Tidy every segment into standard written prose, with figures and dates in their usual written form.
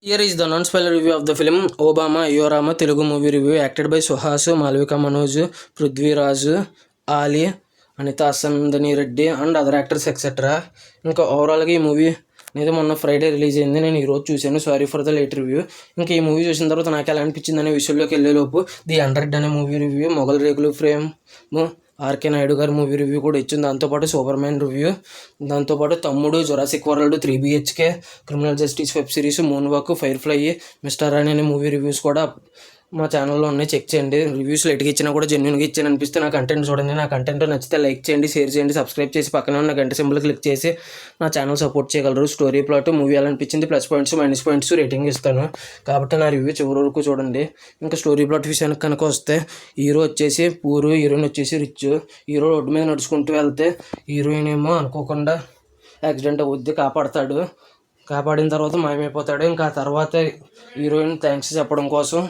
Here is the non-spoiler review of the film Obama Ayorama Telugu movie review acted by Suhas, Malvika Manoj, Prithviraj, Ali, Anita Sandani Reddy and other actors etc. ఇంకా ఓవరాల్గా ఈ movie అనేది మొన్న Friday release అయింది. నేను ఈరోజు చూశాను. Sorry for the late review. ఇంకా ఈ మూవీ చూసిన తర్వాత నాకు ఎలా అనిపించింది అనే విషయంలోకి వెళ్ళేలోపు ది 100 అనే మూవీ రివ్యూ, మొగల్ రేకులు ఫ్రేమ్, ఆర్కే నాయుడు గారి మూవీ రివ్యూ కూడా ఇచ్చింది. దాంతోపాటు సూపర్ మ్యాన్ రివ్యూ, దాంతోపాటు Thammudu, Jurassic World, 3 BHK, Criminal Justice web series, Moonwalk, Firefly, mister Rani అనే మూవీ రివ్యూస్ కూడా మా ఛానల్లో ఉన్నాయి. చెక్ చేయండి. రివ్యూస్లో ఎటుకి ఇచ్చినా కూడా జెన్యున్గా ఇచ్చాను అనిపిస్తే నా కంటెంట్ చూడండి. నా కంటెంట్ నచ్చితే లైక్ చేయండి, షేర్ చేయండి, సబ్స్క్రైబ్ చేసి పక్కన ఉన్న గంట సింబల్ క్లిక్ చేసి నా ఛానల్ సపోర్ట్ చేయగలరు. స్టోరీ ప్లాట్ మూవీ ఎలా అనిపించింది, plus points minus points rating ఇస్తాను. కాబట్టి నా రివ్యూ చివరి వరకు చూడండి. ఇంకా స్టోరీ ప్లాట్ విషయానికి కనుక వస్తే, హీరో వచ్చేసి పూరు, హీరోయిన్ వచ్చేసి రిచ్. హీరో రోడ్డు మీద నడుచుకుంటూ వెళ్తే హీరోయిన్ ఏమో అనుకోకుండా యాక్సిడెంట్ అవుద్ది, కాపాడతాడు. కాపాడిన తర్వాత మాయమైపోతాడు. ఇంకా ఆ తర్వాత హీరోయిన్ థ్యాంక్స్ చెప్పడం కోసం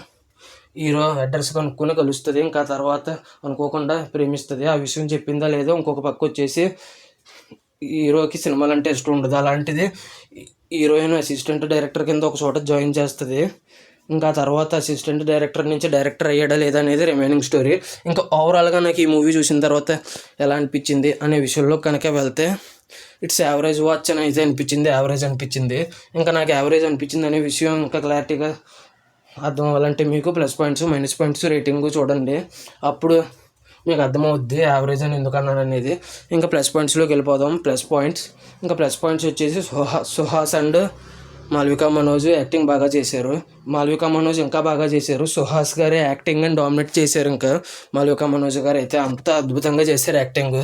హీరో అడ్రస్ కనుక్కొని కలుస్తుంది. ఇంకా తర్వాత అనుకోకుండా ప్రేమిస్తుంది. ఆ విషయం చెప్పిందా లేదో ఇంకొక పక్క వచ్చేసి హీరోకి సినిమాలు అంటే ఇష్టం ఉండదు. అలాంటిది హీరోయిన్ అసిస్టెంట్ డైరెక్టర్ కింద ఒక చోట జాయిన్ చేస్తుంది. ఇంకా తర్వాత అసిస్టెంట్ డైరెక్టర్ నుంచి డైరెక్టర్ అయ్యాడా లేదా అనేది రిమైనింగ్ స్టోరీ. ఇంకా ఓవరాల్గా నాకు ఈ మూవీ చూసిన తర్వాత ఎలా అనిపించింది అనే విషయంలో కనుక వెళ్తే, ఇట్స్ యావరేజ్ వాచ్ అని అయితే అనిపించింది. యావరేజ్ అనిపించింది. ఇంకా నాకు యావరేజ్ అనిపించింది అనే విషయం ఇంకా క్లారిటీగా అర్థం అవ్వాలంటే మీకు plus points minus points rating చూడండి. అప్పుడు మీకు అర్థమవుద్ది యావరేజ్ అని ఎందుకు అన్నాను అనేది. ఇంకా ప్లస్ పాయింట్స్లోకి వెళ్ళిపోదాం. ప్లస్ పాయింట్స్ వచ్చేసి సుహాస్ అండ్ మాల్వికా మనోజ్ యాక్టింగ్ బాగా చేశారు. మాల్వికా మనోజ్ ఇంకా బాగా చేశారు. సుహాస్ గారే యాక్టింగ్ అని డామినేట్ చేశారు. ఇంకా మాల్వికా మనోజ్ గారు అయితే అంత అద్భుతంగా చేశారు యాక్టింగ్.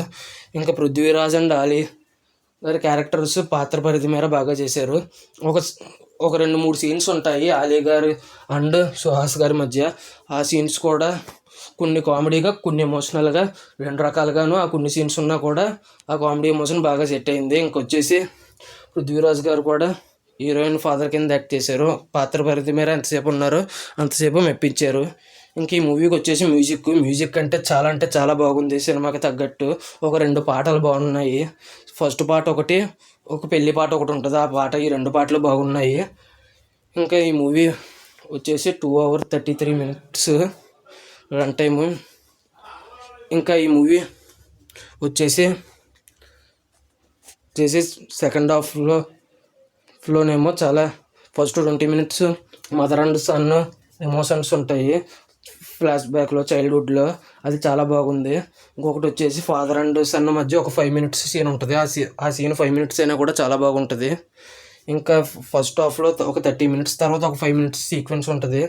ఇంకా పృథ్వీరాజ్ అండ్ ఆలీ గారి క్యారెక్టర్స్ పాత్ర పరిధి మేర బాగా చేశారు. ఒక 2-3 సీన్స్ ఉంటాయి ఆలీ గారు అండ్ సుహాస్ గారి మధ్య. ఆ సీన్స్ కూడా కొన్ని కామెడీగా, కొన్ని ఎమోషనల్గా, 2 రకాలుగాను ఆ కొన్ని సీన్స్ ఉన్నా కూడా ఆ కామెడీ ఎమోషన్ బాగా సెట్ అయింది. ఇంకొచ్చేసి పృథ్వీరాజ్ గారు కూడా హీరోయిన్ ఫాదర్ కింద యాక్ట్ చేశారు. పాత్ర పరిధి మేర ఎంతసేపు ఉన్నారో అంతసేపు మెప్పించారు. ఇంక ఈ మూవీకి వచ్చేసి మ్యూజిక్ అంటే చాలా బాగుంది. సినిమాకి తగ్గట్టు ఒక 2 పాటలు బాగున్నాయి. ఫస్ట్ పాట ఒకటి, ఒక పెళ్లి పాట ఒకటి ఉంటుంది. ఆ పాట, ఈ 2 పాటలు బాగున్నాయి. ఇంకా ఈ మూవీ వచ్చేసి 2 hours 33 minutes రన్ టైము. ఇంకా ఈ మూవీ వచ్చేసి సెకండ్ హాఫ్లోనేమో చాలా first 20 minutes mother and son emotions ఉంటాయి. ఫ్లాష్ బ్యాక్లో చైల్డ్హుడ్లో అది చాలా బాగుంది. ఇంకొకటి వచ్చేసి ఫాదర్ అండ్ సన్ మధ్య ఒక 5 minutes సీన్ ఉంటుంది. ఆ సీన్ 5 minutes అయినా కూడా చాలా బాగుంటుంది. ఇంకా ఫస్ట్ హాఫ్లో ఒక 30 minutes తర్వాత ఒక 5 minutes సీక్వెన్స్ ఉంటుంది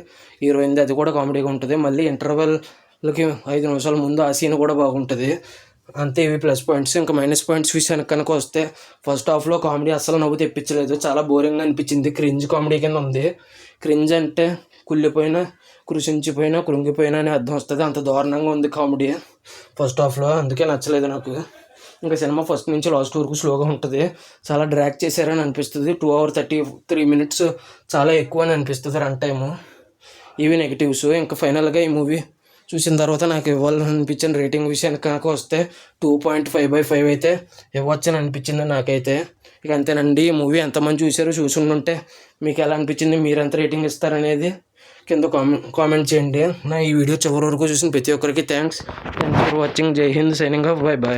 హీరోయిన్ది. అది కూడా కామెడీగా ఉంటుంది. మళ్ళీ ఇంటర్వెల్కి 5 నిమిషాల ముందు ఆ సీన్ కూడా బాగుంటుంది. అంతే ఇవి ప్లస్ పాయింట్స్. ఇంకా మైనస్ పాయింట్స్ విషయానికి కనుక వస్తే, ఫస్ట్ హాఫ్లో కామెడీ అస్సలు నవ్వు తెప్పించలేదు. చాలా బోరింగ్గా అనిపించింది. క్రింజ్ కామెడీ కింద ఉంది. క్రింజ్ అంటే కుళ్ళిపోయినా, కృషించిపోయినా, కృంగిపోయినా అని అర్థం వస్తుంది. అంత దారుణంగా ఉంది కామెడీ ఫస్ట్ హాఫ్లో. అందుకే నచ్చలేదు నాకు. ఇంకా సినిమా ఫస్ట్ నుంచి లాస్ట్ వరకు స్లోగా ఉంటుంది. చాలా డ్రాగ్ చేశారని అనిపిస్తుంది. 2 hours 33 minutes చాలా ఎక్కువ అని అనిపిస్తుంది రన్ టైము. ఇవి నెగిటివ్స్. ఇంకా ఫైనల్గా ఈ మూవీ చూసిన తర్వాత నాకు ఇవ్వాలనిపించిన రేటింగ్ విషయానికి కనుక వస్తే 2.5/5 అయితే ఇవ్వచ్చని అనిపించింది నాకైతే. ఇక అంతేనండి. ఈ మూవీ ఎంతమంది చూసుంటే మీకు ఎలా అనిపించింది, మీరు ఎంత రేటింగ్ ఇస్తారనేది కింద కామెంట్ చేయండి. నా ఈ వీడియో చివరి వరకు చూసిన ప్రతి ఒక్కరికి థ్యాంక్స్ ఫర్ వాచింగ్. జై హింద్. Signing off. బై.